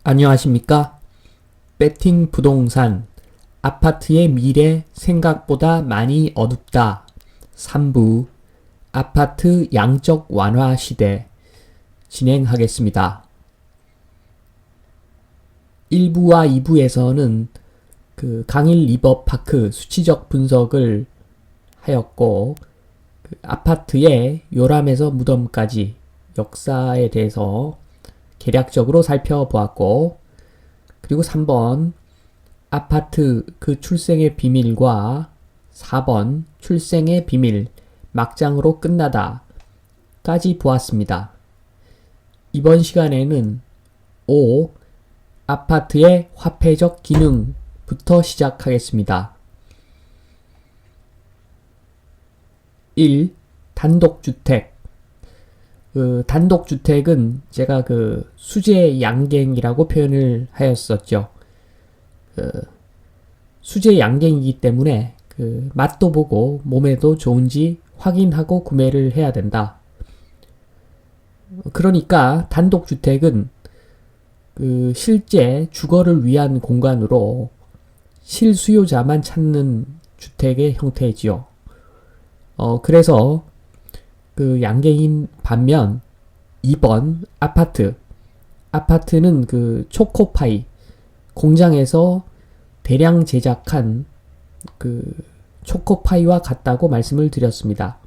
안녕하십니까? 배팅 부동산 아파트의 미래 생각보다 많이 어둡다. 3부 아파트 양적 완화 시대 진행하겠습니다. 1부와 2부에서는 강일 리버파크 수치적 분석을 하였고 아파트의 요람에서 무덤까지 역사에 대해서 개략적으로 살펴보았고, 그리고 3번 아파트 그 출생의 비밀과 4번 출생의 비밀 막장으로 끝나다 까지 보았습니다. 이번 시간에는 5. 아파트의 화폐적 기능부터 시작하겠습니다. 1. 단독주택. 단독주택은 제가 수제 양갱이라고 표현을 하였었죠. 수제 양갱이기 때문에 맛도 보고 몸에도 좋은지 확인하고 구매를 해야 된다. 그러니까 단독주택은 실제 주거를 위한 공간으로 실수요자만 찾는 주택의 형태이지요. 그래서 양갱인 반면 2번 아파트. 아파트는 초코파이 공장에서 대량 제작한 초코파이와 같다고 말씀을 드렸습니다.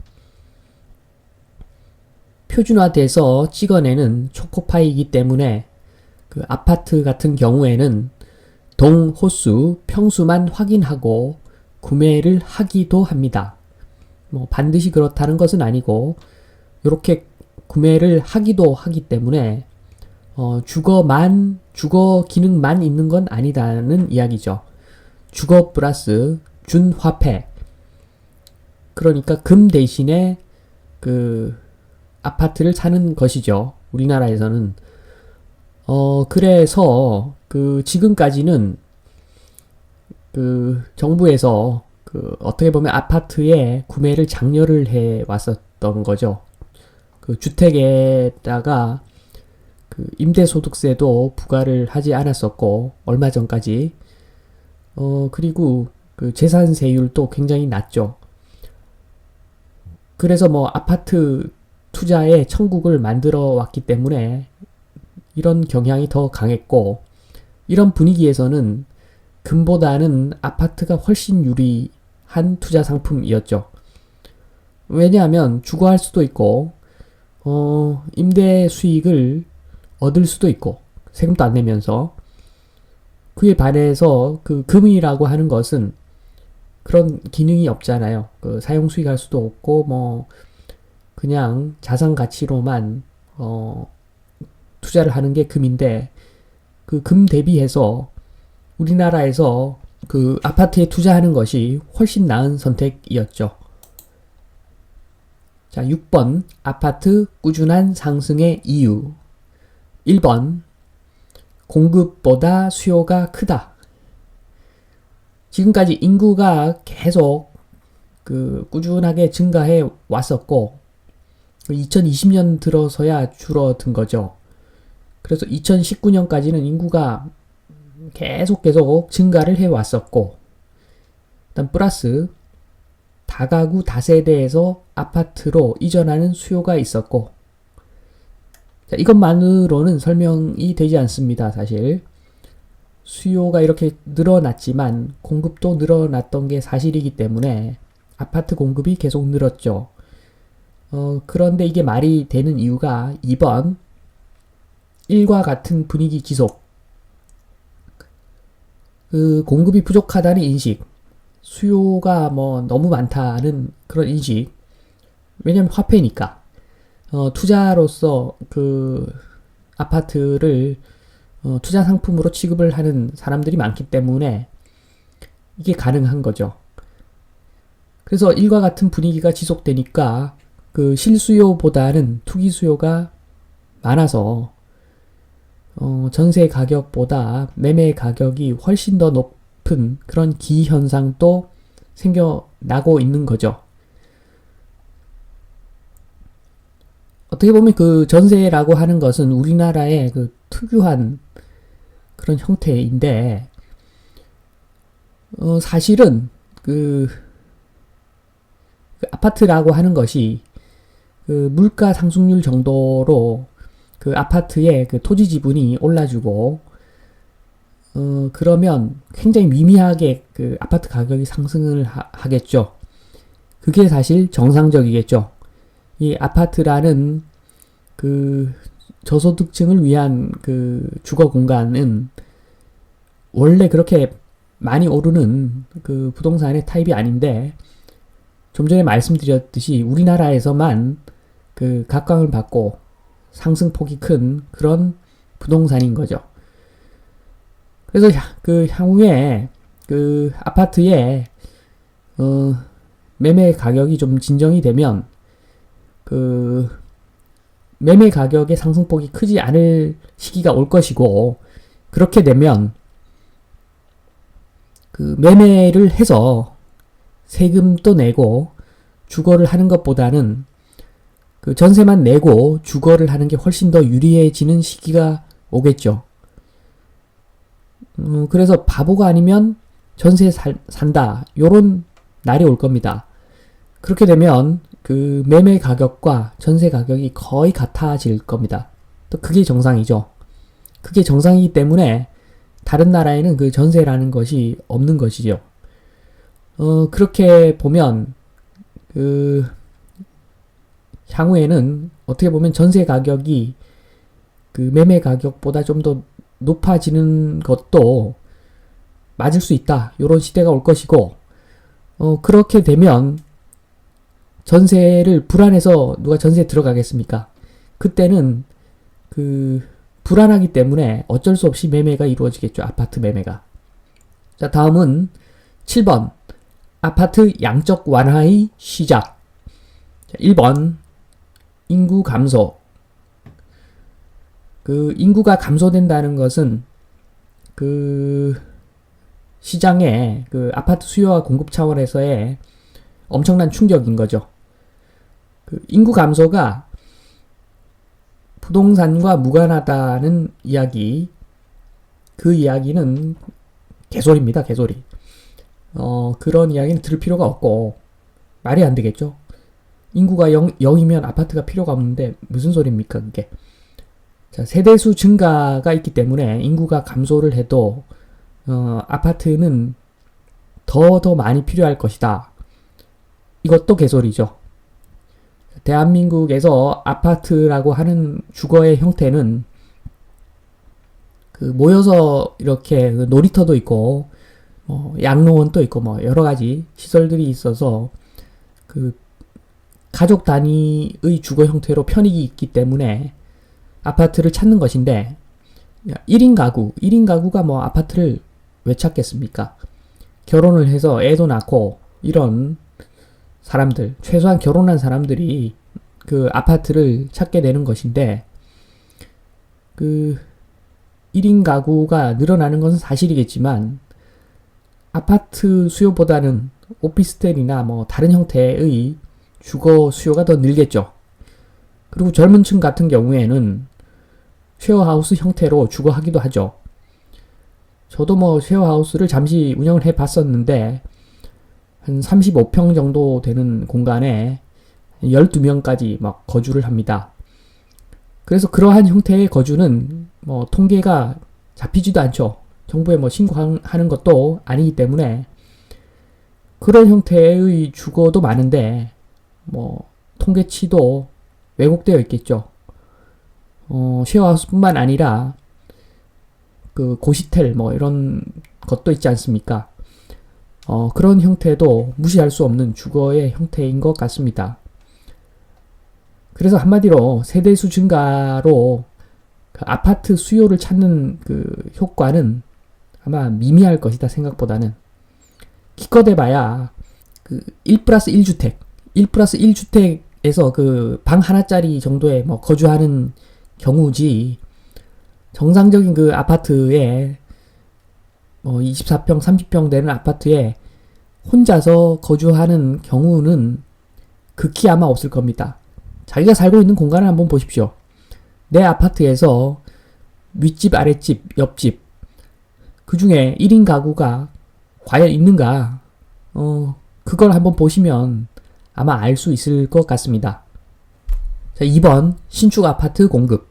표준화돼서 찍어내는 초코파이이기 때문에 아파트 같은 경우에는 동, 호수, 평수만 확인하고 구매를 하기도 합니다. 반드시 그렇다는 것은 아니고 이렇게 구매를 하기도 하기 때문에 주거 기능만 있는 건 아니다는 이야기죠. 주거 플러스 준화폐. 그러니까 금 대신에 아파트를 사는 것이죠. 우리나라에서는. 그래서 지금까지는 정부에서 어떻게 보면 아파트에 구매를 장려를 해 왔었던 거죠. 주택에다가 임대소득세도 부과를 하지 않았었고, 얼마 전까지. 그리고 재산세율도 굉장히 낮죠. 그래서 아파트 투자의 천국을 만들어 왔기 때문에 이런 경향이 더 강했고, 이런 분위기에서는 금보다는 아파트가 훨씬 유리한 투자 상품이었죠. 왜냐하면 주거할 수도 있고 임대 수익을 얻을 수도 있고 세금도 안 내면서, 그에 반해서 금이라고 하는 것은 그런 기능이 없잖아요. 사용 수익할 수도 없고 그냥 자산 가치로만 투자를 하는 게 금인데, 금 대비해서 우리나라에서 아파트에 투자하는 것이 훨씬 나은 선택이었죠. 자, 6번 아파트 꾸준한 상승의 이유. 1번 공급보다 수요가 크다. 지금까지 인구가 계속 꾸준하게 증가해 왔었고 2020년 들어서야 줄어든 거죠. 그래서 2019년까지는 인구가 계속 증가를 해왔었고, 일단 플러스 다가구 다세대에서 아파트로 이전하는 수요가 있었고, 자, 이것만으로는 설명이 되지 않습니다. 사실 수요가 이렇게 늘어났지만 공급도 늘어났던 게 사실이기 때문에 아파트 공급이 계속 늘었죠. 그런데 이게 말이 되는 이유가 2번 일과 같은 분위기 지속. 공급이 부족하다는 인식, 수요가 너무 많다는 그런 인식. 왜냐면 화폐니까. 투자로서 아파트를 투자 상품으로 취급을 하는 사람들이 많기 때문에 이게 가능한 거죠. 그래서 일과 같은 분위기가 지속되니까 실수요보다는 투기 수요가 많아서 전세 가격보다 매매 가격이 훨씬 더 높은 그런 기현상도 생겨나고 있는 거죠. 어떻게 보면 전세라고 하는 것은 우리나라의 특유한 그런 형태인데, 사실은 그 아파트라고 하는 것이 그 물가 상승률 정도로 그 아파트의 그 토지 지분이 올라주고, 그러면 굉장히 미미하게 그 아파트 가격이 상승을 하겠죠. 그게 사실 정상적이겠죠. 이 아파트라는 그 저소득층을 위한 그 주거 공간은 원래 그렇게 많이 오르는 그 부동산의 타입이 아닌데, 좀 전에 말씀드렸듯이 우리나라에서만 그 각광을 받고 상승폭이 큰 그런 부동산인 거죠. 그래서 그 향후에 그 아파트의 매매 가격이 좀 진정이 되면 그 매매 가격의 상승폭이 크지 않을 시기가 올 것이고, 그렇게 되면 그 매매를 해서 세금도 내고 주거를 하는 것보다는 그 전세만 내고 주거를 하는 게 훨씬 더 유리해지는 시기가 오겠죠. 그래서 바보가 아니면 전세 산다, 요런 날이 올 겁니다. 그렇게 되면 그 매매 가격과 전세 가격이 거의 같아질 겁니다. 또 그게 정상이죠. 그게 정상이기 때문에 다른 나라에는 그 전세라는 것이 없는 것이죠. 그렇게 보면 그 향후에는 어떻게 보면 전세 가격이 그 매매 가격보다 좀 더 높아지는 것도 맞을 수 있다, 요런 시대가 올 것이고, 그렇게 되면 전세를 불안해서 누가 전세에 들어가겠습니까? 그때는 그 불안하기 때문에 어쩔 수 없이 매매가 이루어지겠죠. 아파트 매매가. 자, 다음은 7번. 아파트 양적 완화의 시작. 1번. 인구 감소. 그 인구가 감소된다는 것은 그 시장에 그 아파트 수요와 공급 차원에서의 엄청난 충격인 거죠. 그 인구 감소가 부동산과 무관하다는 이야기, 그 이야기는 개소리입니다, 개소리. 그런 이야기는 들을 필요가 없고, 말이 안 되겠죠? 인구가 0이면 아파트가 필요가 없는데, 무슨 소리입니까, 그게? 자, 세대수 증가가 있기 때문에 인구가 감소를 해도, 아파트는 더 많이 필요할 것이다. 이것도 개소리죠. 대한민국에서 아파트라고 하는 주거의 형태는 그 모여서 이렇게 그 놀이터도 있고 양로원도 있고 뭐 여러 가지 시설들이 있어서 그 가족 단위의 주거 형태로 편익이 있기 때문에 아파트를 찾는 것인데, 1인 가구가 뭐 아파트를 왜 찾겠습니까? 결혼을 해서 애도 낳고 이런 사람들, 최소한 결혼한 사람들이 그 아파트를 찾게 되는 것인데, 그 1인 가구가 늘어나는 것은 사실이겠지만 아파트 수요보다는 오피스텔이나 뭐 다른 형태의 주거 수요가 더 늘겠죠. 그리고 젊은 층 같은 경우에는 쉐어하우스 형태로 주거하기도 하죠. 저도 뭐 쉐어하우스를 잠시 운영을 해 봤었는데, 한 35평 정도 되는 공간에 12명까지 막 거주를 합니다. 그래서 그러한 형태의 거주는 뭐 통계가 잡히지도 않죠. 정부에 뭐 신고하는 것도 아니기 때문에 그런 형태의 주거도 많은데 뭐 통계치도 왜곡되어 있겠죠. 쉐어하우스뿐만 아니라 그 고시텔 뭐 이런 것도 있지 않습니까? 그런 형태도 무시할 수 없는 주거의 형태인 것 같습니다. 그래서 한마디로 세대수 증가로 그 아파트 수요를 찾는 그 효과는 아마 미미할 것이다, 생각보다는. 기껏 해봐야 그 1+1주택, 1+1주택에서 그 방 하나짜리 정도에 뭐 거주하는 경우지, 정상적인 그 아파트에 24평, 30평 되는 아파트에 혼자서 거주하는 경우는 극히 아마 없을 겁니다. 자기가 살고 있는 공간을 한번 보십시오. 내 아파트에서 윗집, 아랫집, 옆집 그 중에 1인 가구가 과연 있는가? 그걸 한번 보시면 아마 알 수 있을 것 같습니다. 자, 2번 신축 아파트 공급.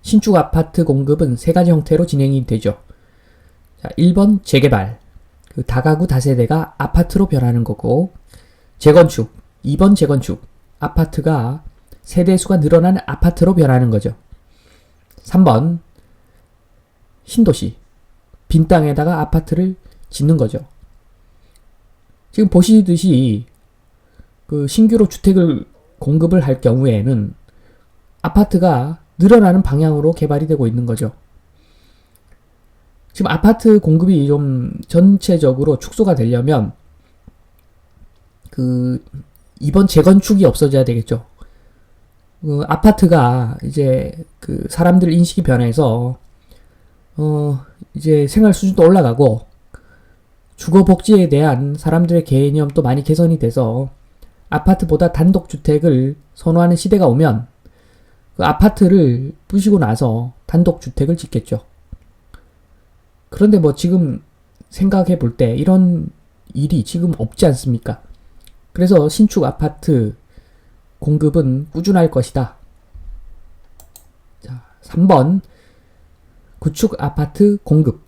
신축 아파트 공급은 세 가지 형태로 진행이 되죠. 자, 1번 재개발. 그 다가구 다세대가 아파트로 변하는 거고, 재건축. 2번 재건축. 아파트가 세대수가 늘어나는 아파트로 변하는 거죠. 3번 신도시. 빈 땅에다가 아파트를 짓는 거죠. 지금 보시듯이 그 신규로 주택을 공급을 할 경우에는 아파트가 늘어나는 방향으로 개발이 되고 있는 거죠. 지금 아파트 공급이 좀 전체적으로 축소가 되려면 이번 재건축이 없어져야 되겠죠. 아파트가 이제 사람들 인식이 변해서 이제 생활 수준도 올라가고 주거복지에 대한 사람들의 개념도 많이 개선이 돼서 아파트보다 단독주택을 선호하는 시대가 오면 그 아파트를 부시고 나서 단독주택을 짓겠죠. 그런데 뭐 지금 생각해 볼 때 이런 일이 지금 없지 않습니까? 그래서 신축 아파트 공급은 꾸준할 것이다. 자, 3번 구축 아파트 공급.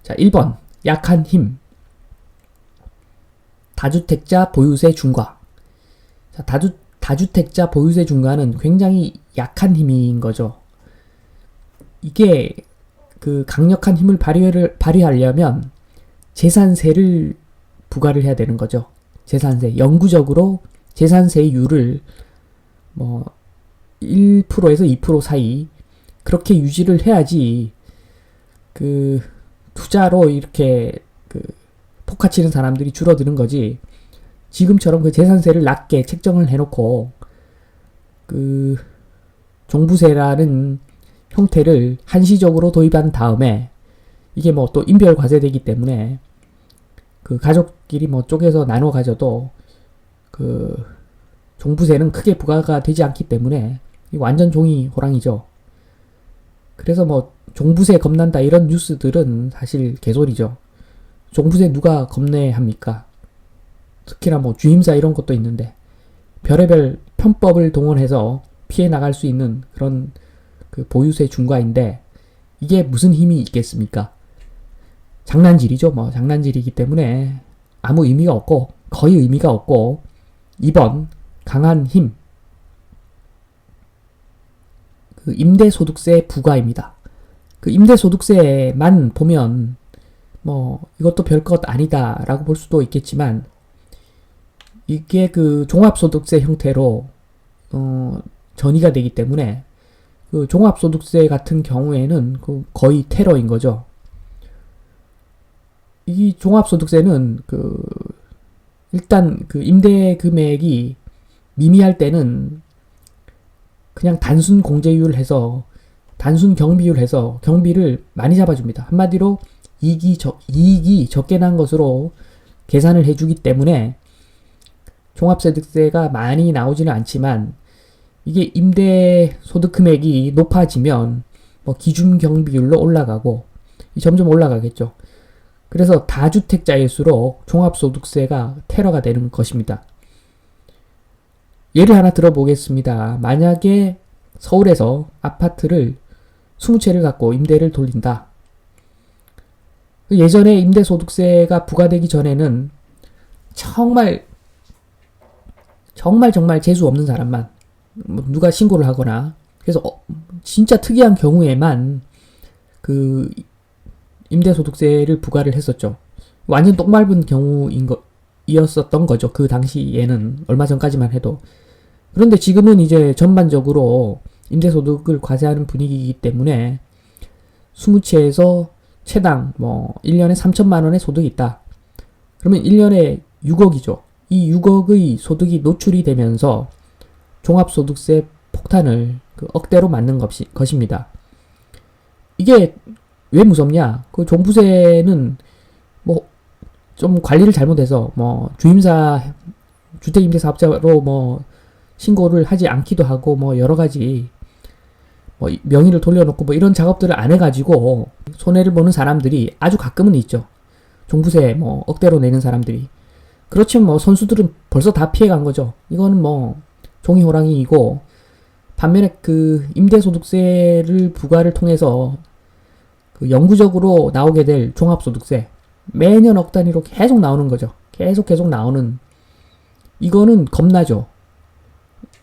자, 1번 약한 힘. 다주택자 보유세 중과. 자, 다주택자 보유세 중과는 굉장히 약한 힘인 거죠. 이게 강력한 힘을 발휘하려면 재산세를 부과를 해야 되는 거죠. 재산세. 영구적으로 재산세율을 1%에서 2% 사이 그렇게 유지를 해야지 투자로 이렇게 폭파치는 사람들이 줄어드는 거지. 지금처럼 그 재산세를 낮게 책정을 해놓고 종부세라는 형태를 한시적으로 도입한 다음에 이게 또 인별 과세되기 때문에 가족끼리 쪼개서 나눠 가져도 종부세는 크게 부과가 되지 않기 때문에 완전 종이 호랑이죠. 그래서 종부세 겁난다 이런 뉴스들은 사실 개소리죠. 종부세 누가 겁내합니까? 특히나 주임사 이런 것도 있는데 별의별 편법을 동원해서 피해 나갈 수 있는 그런 보유세 중과인데 이게 무슨 힘이 있겠습니까? 장난질이죠. 장난질이기 때문에 아무 의미가 없고 거의 의미가 없고 2번 강한 힘. 임대소득세 부과입니다. 임대소득세만 보면 이것도 별것 아니다 라고 볼 수도 있겠지만 이게 종합소득세 형태로 전이가 되기 때문에 종합소득세 같은 경우에는 거의 테러인 거죠. 이 종합소득세는 일단 임대 금액이 미미할 때는 그냥 단순 공제율 해서 단순 경비율 해서 경비를 많이 잡아줍니다. 한마디로 이익이 적게 난 것으로 계산을 해주기 때문에 종합소득세가 많이 나오지는 않지만 이게 임대 소득 금액이 높아지면 기준 경비율로 올라가고 점점 올라가겠죠. 그래서 다주택자일수록 종합소득세가 테러가 되는 것입니다. 예를 하나 들어보겠습니다. 만약에 서울에서 아파트를 20채를 갖고 임대를 돌린다. 예전에 임대소득세가 부과되기 전에는 정말 재수 없는 사람만 누가 신고를 하거나 그래서 진짜 특이한 경우에만 임대소득세를 부과를 했었죠. 완전 똥밟은 경우이었었던 거죠. 그 당시에는 얼마 전까지만 해도. 그런데 지금은 이제 전반적으로 임대소득을 과세하는 분위기이기 때문에 20채에서 채당 1년에 3천만 원의 소득이 있다. 그러면 1년에 6억이죠. 이 6억의 소득이 노출이 되면서 종합소득세 폭탄을 억대로 맞는 것입니다. 이게 왜 무섭냐? 종부세는 좀 관리를 잘못해서 주임사 주택임대사업자로 신고를 하지 않기도 하고 여러 가지 뭐 명의를 돌려놓고 뭐 이런 작업들을 안 해가지고 손해를 보는 사람들이 아주 가끔은 있죠. 종부세 뭐 억대로 내는 사람들이. 그렇지만 뭐 선수들은 벌써 다 피해간 거죠. 이거는 뭐 종이 호랑이이고, 반면에 그 임대소득세를 부과를 통해서 그 영구적으로 나오게 될 종합소득세, 매년 억 단위로 계속 나오는 거죠. 계속 나오는, 이거는 겁나죠.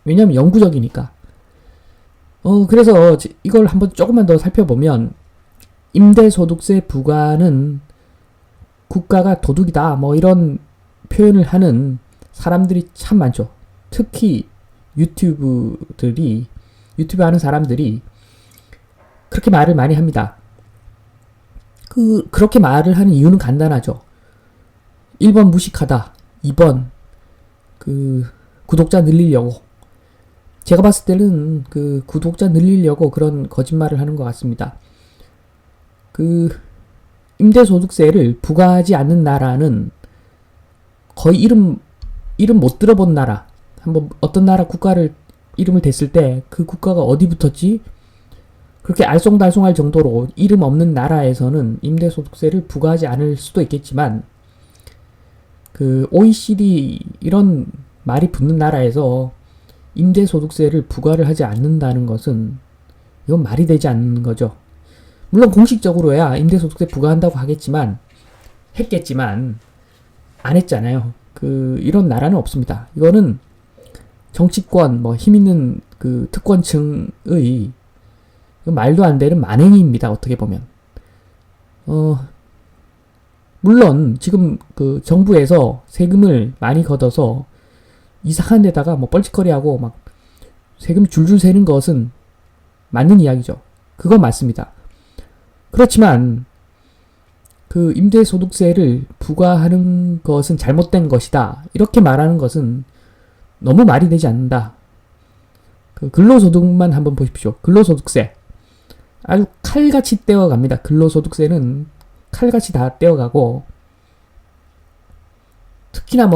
왜냐면 영구적이니까. 그래서 이걸 한번 조금만 더 살펴보면, 임대소득세 부과는 국가가 도둑이다 뭐 이런 표현을 하는 사람들이 참 많죠. 특히 유튜브 하는 사람들이 그렇게 말을 많이 합니다. 그렇게 말을 하는 이유는 간단하죠. 1번 무식하다. 2번 구독자 늘리려고. 제가 봤을 때는 구독자 늘리려고 그런 거짓말을 하는 것 같습니다. 임대소득세를 부과하지 않는 나라는 거의 이름 못 들어본 나라. 한번 어떤 나라 국가를 이름을 댔을 때 그 국가가 어디 붙었지? 그렇게 알쏭달쏭할 정도로 이름 없는 나라에서는 임대소득세를 부과하지 않을 수도 있겠지만, OECD 이런 말이 붙는 나라에서 임대소득세를 부과를 하지 않는다는 것은 이건 말이 되지 않는 거죠. 물론 공식적으로야 임대소득세 부과한다고 했겠지만 안 했잖아요. 이런 나라는 없습니다. 이거는 정치권, 뭐 힘 있는 특권층의 말도 안 되는 만행입니다. 어떻게 보면. 물론 지금 정부에서 세금을 많이 걷어서 이상한 데다가 뭐 뻘짓거리하고 막 세금 줄줄 세는 것은 맞는 이야기죠. 그건 맞습니다. 그렇지만 임대소득세를 부과하는 것은 잘못된 것이다, 이렇게 말하는 것은 너무 말이 되지 않는다. 근로소득만 한번 보십시오. 근로소득세 아주 칼같이 떼어갑니다. 근로소득세는 칼같이 다 떼어가고, 특히나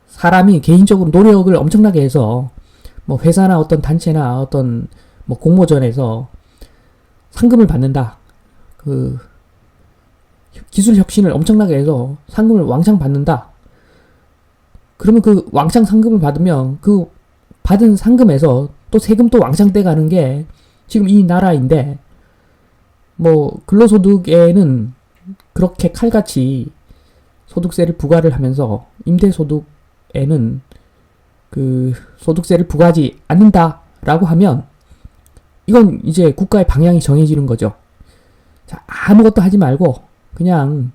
사람이 개인적으로 노력을 엄청나게 해서 뭐 회사나 어떤 단체나 어떤 뭐 공모전에서 상금을 받는다. 기술 혁신을 엄청나게 해서 상금을 왕창 받는다. 그러면 왕창 상금을 받으면 받은 상금에서 또 세금 또 왕창 떼가는 게 지금 이 나라인데, 뭐 근로소득에는 그렇게 칼같이 소득세를 부과를 하면서 임대소득에는 소득세를 부과하지 않는다라고 하면 이건 이제 국가의 방향이 정해지는 거죠. 자, 아무것도 하지 말고 그냥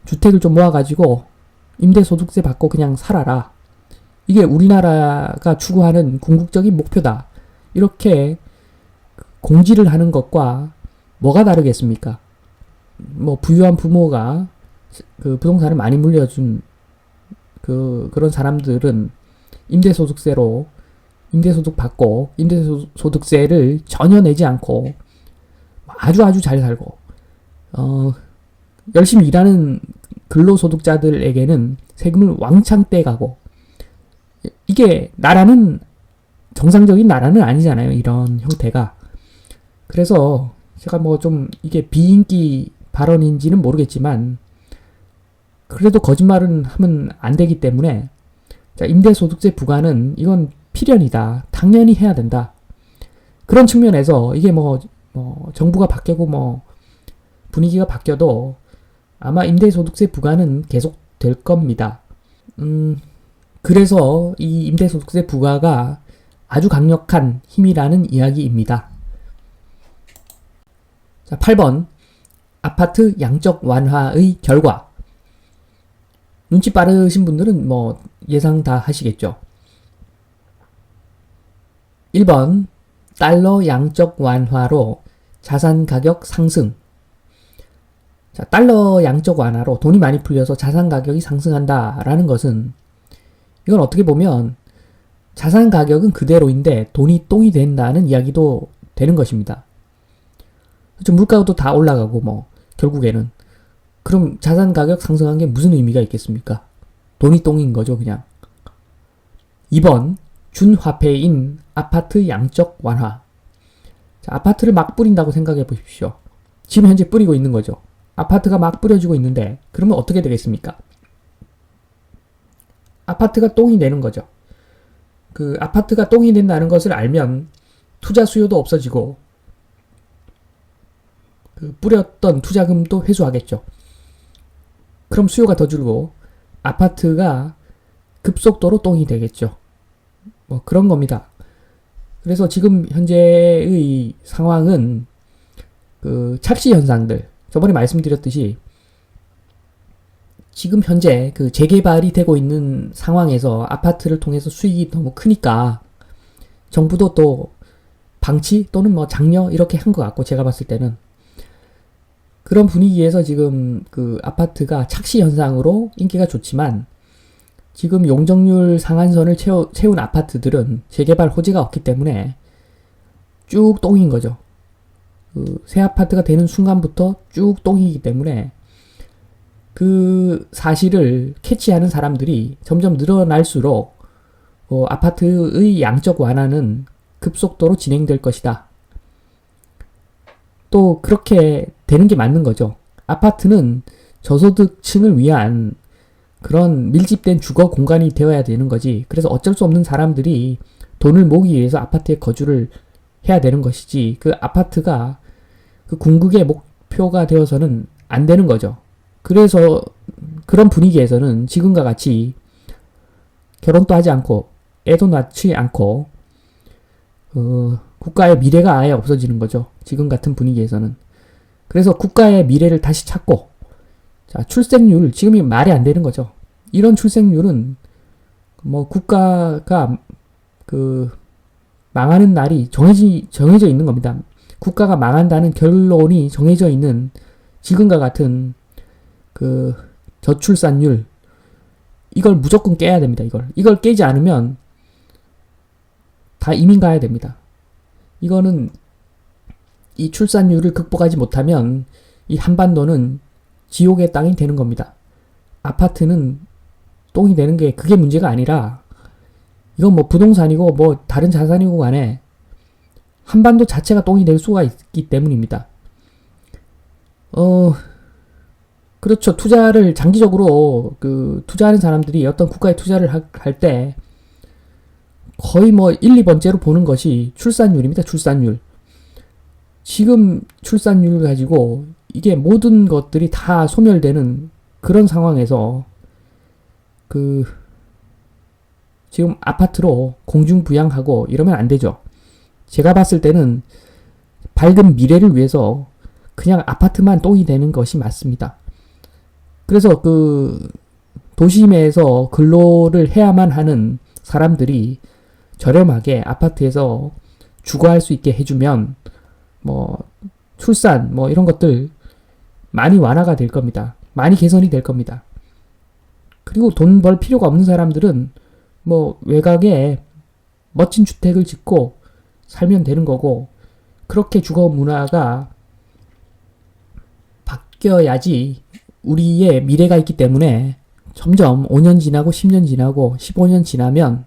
주택을 좀 모아가지고 임대소득세 받고 그냥 살아라. 이게 우리나라가 추구하는 궁극적인 목표다. 이렇게 공지를 하는 것과 뭐가 다르겠습니까? 뭐 부유한 부모가 부동산을 많이 물려준 그런 사람들은 임대소득 받고 임대소득세를 전혀 내지 않고 아주 잘 살고, 열심히 일하는 근로소득자들에게는 세금을 왕창 떼가고, 이게 정상적인 나라는 아니잖아요. 이런 형태가. 그래서 제가 뭐 좀 이게 비인기 발언인지는 모르겠지만 그래도 거짓말은 하면 안 되기 때문에, 자, 임대소득세 부과는 이건 필연이다. 당연히 해야 된다. 그런 측면에서 이게 뭐 정부가 바뀌고 뭐 분위기가 바뀌어도 아마 임대소득세 부과는 계속 될 겁니다. 그래서 이 임대소득세 부과가 아주 강력한 힘이라는 이야기입니다. 자, 8번. 아파트 양적 완화의 결과. 눈치 빠르신 분들은 뭐 예상 다 하시겠죠. 1번. 달러 양적 완화로 자산 가격 상승. 자, 달러 양적 완화로 돈이 많이 풀려서 자산 가격이 상승한다라는 것은, 이건 어떻게 보면 자산 가격은 그대로인데 돈이 똥이 된다는 이야기도 되는 것입니다. 물가도 다 올라가고 뭐 결국에는, 그럼 자산 가격 상승한 게 무슨 의미가 있겠습니까? 돈이 똥인 거죠, 그냥. 2번. 준화폐인 아파트 양적 완화. 자, 아파트를 막 뿌린다고 생각해 보십시오. 지금 현재 뿌리고 있는 거죠. 아파트가 막 뿌려지고 있는데 그러면 어떻게 되겠습니까? 아파트가 똥이 되는 거죠. 그 아파트가 똥이 된다는 것을 알면 투자 수요도 없어지고 그 뿌렸던 투자금도 회수하겠죠. 그럼 수요가 더 줄고 아파트가 급속도로 똥이 되겠죠. 뭐 그런 겁니다. 그래서 지금 현재의 상황은 그 착시 현상들, 저번에 말씀드렸듯이 지금 현재 그 재개발이 되고 있는 상황에서 아파트를 통해서 수익이 너무 크니까 정부도 또 방치 또는 뭐 장려 이렇게 한 것 같고, 제가 봤을 때는 그런 분위기에서 지금 그 아파트가 착시 현상으로 인기가 좋지만, 지금 용적률 상한선을 채운 아파트들은 재개발 호재가 없기 때문에 쭉 똥인 거죠. 그 새 아파트가 되는 순간부터 쭉 똥이기 때문에 그 사실을 캐치하는 사람들이 점점 늘어날수록 아파트의 양적 완화는 급속도로 진행될 것이다. 또 그렇게 되는 게 맞는 거죠. 아파트는 저소득층을 위한 그런 밀집된 주거 공간이 되어야 되는 거지. 그래서 어쩔 수 없는 사람들이 돈을 모으기 위해서 아파트에 거주를 해야 되는 것이지, 그 아파트가 그 궁극의 목표가 되어서는 안 되는 거죠. 그래서 그런 분위기에서는 지금과 같이 결혼도 하지 않고 애도 낳지 않고 국가의 미래가 아예 없어지는 거죠. 지금 같은 분위기에서는. 그래서 국가의 미래를 다시 찾고, 자, 출생률 지금이 말이 안 되는 거죠. 이런 출생률은 뭐 국가가 그 망하는 날이 정해져 있는 겁니다. 국가가 망한다는 결론이 정해져 있는 지금과 같은 그 저출산율, 이걸 무조건 깨야 됩니다. 이걸 깨지 않으면 다 이민 가야 됩니다. 이거는 이 출산율을 극복하지 못하면 이 한반도는 지옥의 땅이 되는 겁니다. 아파트는 똥이 되는 게 그게 문제가 아니라, 이건 뭐 부동산이고 뭐 다른 자산이고 간에 한반도 자체가 똥이 될 수가 있기 때문입니다. 그렇죠. 투자를 장기적으로 투자하는 사람들이 어떤 국가에 투자를 할 때 거의 뭐 1, 2번째로 보는 것이 출산율입니다. 출산율. 지금 출산율 가지고 이게 모든 것들이 다 소멸되는 그런 상황에서 지금 아파트로 공중부양하고 이러면 안 되죠. 제가 봤을 때는 밝은 미래를 위해서 그냥 아파트만 똥이 되는 것이 맞습니다. 그래서 도심에서 근로를 해야만 하는 사람들이 저렴하게 아파트에서 주거할 수 있게 해주면 뭐 출산 뭐 이런 것들 많이 완화가 될 겁니다. 많이 개선이 될 겁니다. 그리고 돈 벌 필요가 없는 사람들은 뭐 외곽에 멋진 주택을 짓고 살면 되는 거고, 그렇게 주거 문화가 바뀌어야지 우리의 미래가 있기 때문에 점점 5년 지나고 10년 지나고 15년 지나면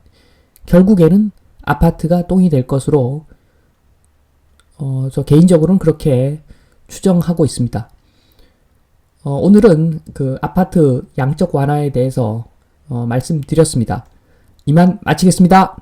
결국에는 아파트가 똥이 될 것으로 저 개인적으로는 그렇게 추정하고 있습니다. 오늘은 그 아파트 양적 완화에 대해서 말씀드렸습니다. 이만 마치겠습니다.